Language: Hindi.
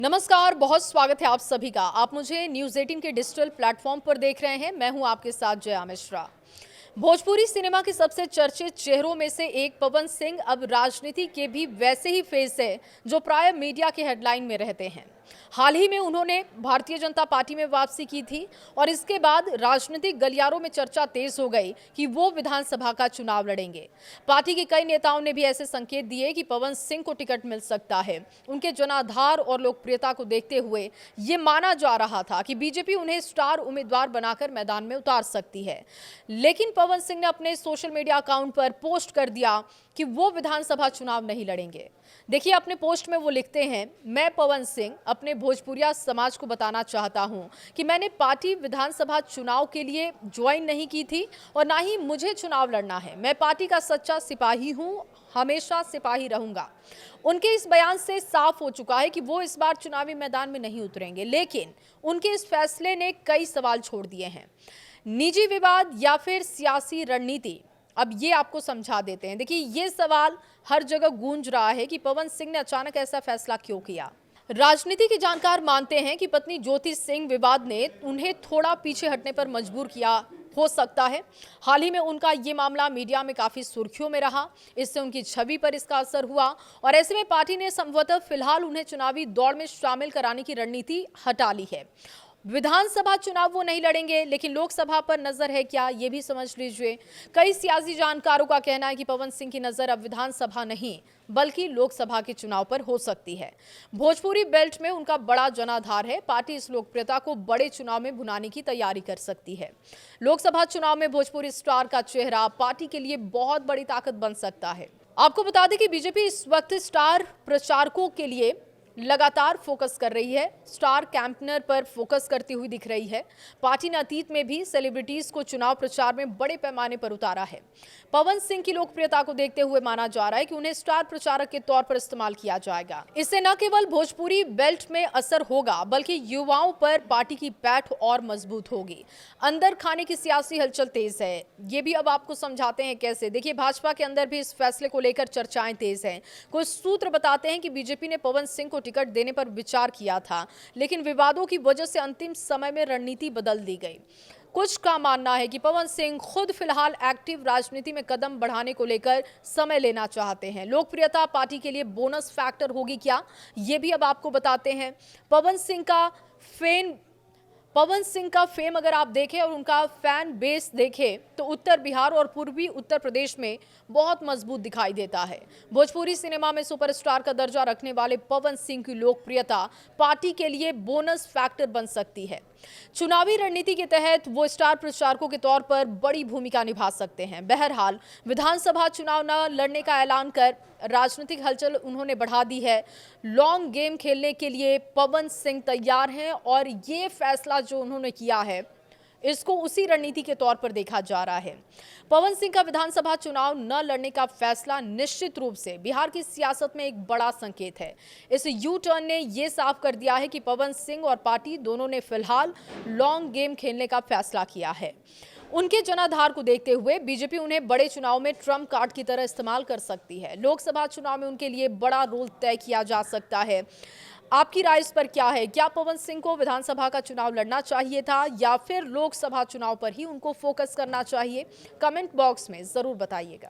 नमस्कार, बहुत स्वागत है आप सभी का। आप मुझे न्यूज़ 18 के डिजिटल प्लेटफॉर्म पर देख रहे हैं। मैं हूं आपके साथ जया मिश्रा। भोजपुरी सिनेमा के सबसे चर्चित चेहरों में से एक पवन सिंह अब राजनीति के भी वैसे ही फेस है जो प्राय मीडिया के हेडलाइन में रहते हैं। हाल ही में उन्होंने भारतीय जनता पार्टी में वापसी की थी और इसके बाद राजनीतिक गलियारों में चर्चा तेज हो गई कि वो विधानसभा का चुनाव लड़ेंगे। पार्टी के कई नेताओं ने भी ऐसे संकेत दिए कि पवन सिंह को टिकट मिल सकता है। उनके जनाधार और लोकप्रियता को देखते हुए ये माना जा रहा था कि बीजेपी उन्हें स्टार उम्मीदवार बनाकर मैदान में उतार सकती है। लेकिन पवन सिंह ने अपने सोशल मीडिया अकाउंट पर पोस्ट कर दिया कि वो विधानसभा चुनाव नहीं लड़ेंगे। देखिए, अपने पोस्ट में वो लिखते हैं, मैं पवन सिंह अपने भोजपुरिया समाज को बताना चाहता हूं कि मैंने पार्टी विधानसभा चुनाव के लिए ज्वाइन नहीं की थी और ना ही मुझे चुनाव लड़ना है। मैं पार्टी का सच्चा सिपाही हूं, हमेशा सिपाही रहूंगा। उनके इस बयान से साफ हो चुका है कि वो इस बार चुनावी मैदान में नहीं उतरेंगे, लेकिन उनके इस फैसले ने कई सवाल छोड़ दिए हैं। निजी विवाद या फिर सियासी रणनीति, अब ये आपको समझा देते हैं। देखिए, ये सवाल हर जगह गूंज रहा है कि पवन सिंह ने अचानक ऐसा फैसला क्यों किया। राजनीति के जानकार मानते हैं कि पत्नी ज्योति सिंह विवाद ने उन्हें थोड़ा पीछे हटने पर मजबूर किया हो सकता है। हाल ही में उनका ये मामला मीडिया में काफी सुर्खियों में रहा, इससे उनकी छवि पर इसका असर हुआ और ऐसे में पार्टी ने संभवतः फिलहाल उन्हें चुनावी दौड़ में शामिल कराने की रणनीति हटा ली है। विधानसभा चुनाव वो नहीं लड़ेंगे, लेकिन लोकसभा पर नजर है क्या, ये भी समझ लीजिए। कई सियासी जानकारों का कहना है कि पवन सिंह की नजर अब विधानसभा नहीं बल्कि लोकसभा के चुनाव पर हो सकती है। भोजपुरी बेल्ट में उनका बड़ा जनाधार है। पार्टी इस लोकप्रियता को बड़े चुनाव में भुनाने की तैयारी कर सकती है। लोकसभा चुनाव में भोजपुरी स्टार का चेहरा पार्टी के लिए बहुत बड़ी ताकत बन सकता है। आपको बता दें कि बीजेपी इस वक्त स्टार प्रचारकों के लिए लगातार फोकस कर रही है, स्टार कैंपेनर पर फोकस करती हुई दिख रही है। पार्टी ने अतीत में भी सेलिब्रिटीज को चुनाव प्रचार में बड़े पैमाने पर उतारा है। पवन सिंह की लोकप्रियता को देखते हुए माना जा रहा है कि उन्हें स्टार प्रचारक के तौर पर इस्तेमाल किया जाएगा। इससे न केवल भोजपुरी बेल्ट में असर होगा बल्कि युवाओं पर पार्टी की पैठ और मजबूत होगी। अंदर खाने की सियासी हलचल तेज है, ये भी अब आपको समझाते हैं कैसे। देखिए, भाजपा के अंदर भी इस फैसले को लेकर चर्चाएं तेज हैं। कुछ सूत्र बताते हैं कि बीजेपी ने पवन सिंह को टिकट देने पर विचार किया था, लेकिन विवादों की वजह से अंतिम समय में रणनीति बदल दी गई। कुछ का मानना है कि पवन सिंह खुद फिलहाल एक्टिव राजनीति में कदम बढ़ाने को लेकर समय लेना चाहते हैं। लोकप्रियता पार्टी के लिए बोनस फैक्टर होगी क्या, ये भी अब आपको बताते हैं। पवन सिंह का फेम अगर आप देखें और उनका फैन बेस देखें तो उत्तर बिहार और पूर्वी उत्तर प्रदेश में बहुत मजबूत दिखाई देता है। भोजपुरी सिनेमा में सुपरस्टार का दर्जा रखने वाले पवन सिंह की लोकप्रियता पार्टी के लिए बोनस फैक्टर बन सकती है। चुनावी रणनीति के तहत वो स्टार प्रचारकों के तौर पर बड़ी भूमिका निभा सकते हैं। बहरहाल, विधानसभा चुनाव न लड़ने का ऐलान कर राजनीतिक हलचल उन्होंने बढ़ा दी है। लॉन्ग गेम खेलने के लिए पवन सिंह तैयार हैं और ये फैसला जो उन्होंने किया है इसको उसी रणनीति के तौर पर देखा जा रहा है। पवन सिंह का विधानसभा चुनाव न लड़ने का फैसला निश्चित रूप से बिहार की सियासत में एक बड़ा संकेत है। इस यू टर्न ने यह साफ कर दिया है कि पवन सिंह और पार्टी दोनों ने फिलहाल लॉन्ग गेम खेलने का फैसला किया है। उनके जनाधार को देखते हुए बीजेपी उन्हें बड़े चुनाव में ट्रम्प कार्ड की तरह इस्तेमाल कर सकती है। लोकसभा चुनाव में उनके लिए बड़ा रोल तय किया जा सकता है। आपकी राय इस पर क्या है? क्या पवन सिंह को विधानसभा का चुनाव लड़ना चाहिए था या फिर लोकसभा चुनाव पर ही उनको फोकस करना चाहिए? कमेंट बॉक्स में जरूर बताइएगा।